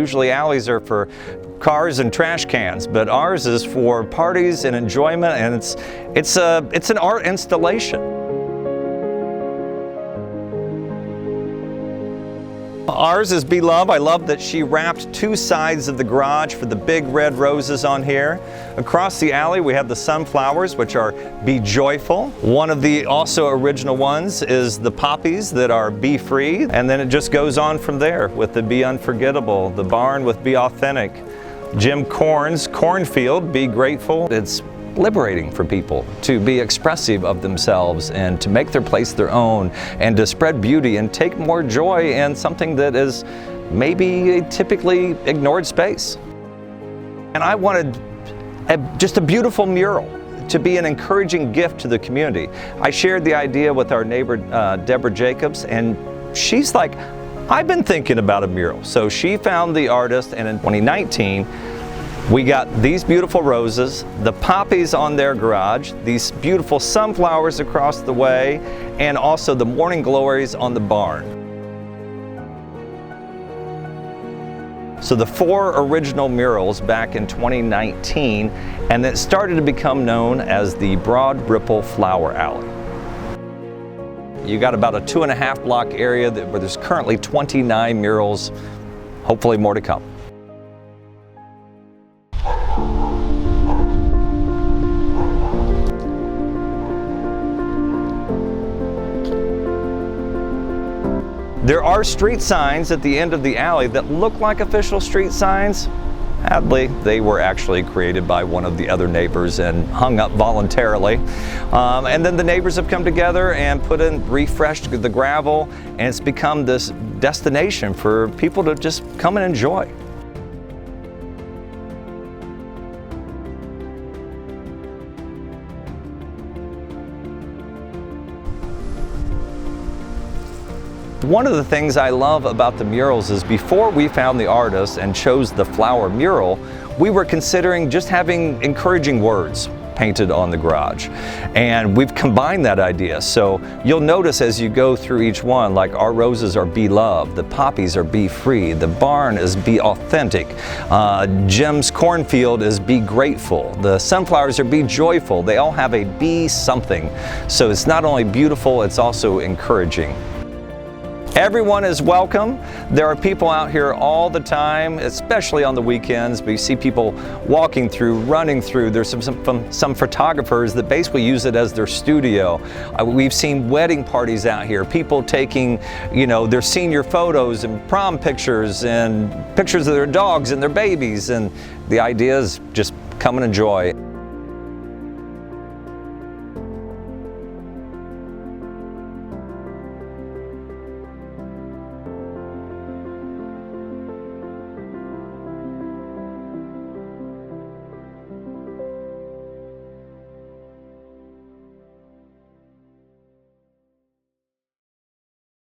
Usually alleys are for cars and trash cans, but ours is for parties and enjoyment, and it's an art installation. Ours is Be Love. I love that she wrapped two sides of the garage for the big red roses on here. Across the alley we have the sunflowers, which are Be Joyful. One of the also original ones is the poppies that are Be Free, and then it just goes on from there with the Be Unforgettable, the barn with Be Authentic, Jim Korn's cornfield, Be Grateful. It's liberating for people to be expressive of themselves and to make their place their own and to spread beauty and take more joy in something that is maybe a typically ignored space. And I wanted just a beautiful mural to be an encouraging gift to the community. I shared the idea with our neighbor Deborah Jacobs, and she's like, I've been thinking about a mural. So she found the artist, and in 2019 we got these beautiful roses, the poppies on their garage, these beautiful sunflowers across the way, and also the morning glories on the barn. So the 4 original murals back in 2019, and it started to become known as the Broad Ripple Flower Alley. You got about a 2.5 block area where there's currently 29 murals, hopefully more to come. There are street signs at the end of the alley that look like official street signs. Sadly, they were actually created by one of the other neighbors and hung up voluntarily. And then the neighbors have come together and refreshed the gravel, and it's become this destination for people to just come and enjoy. One of the things I love about the murals is before we found the artist and chose the flower mural, we were considering just having encouraging words painted on the garage. And we've combined that idea. So you'll notice as you go through each one, like our roses are Be Love, the poppies are Be Free, the barn is Be Authentic, Jim's cornfield is Be Grateful, the sunflowers are Be Joyful. They all have a Be something. So it's not only beautiful, it's also encouraging. Everyone is welcome. There are people out here all the time, especially on the weekends. We see people walking through, running through. There's some photographers that basically use it as their studio. We've seen wedding parties out here, people taking, their senior photos and prom pictures and pictures of their dogs and their babies. And the idea is just come and enjoy.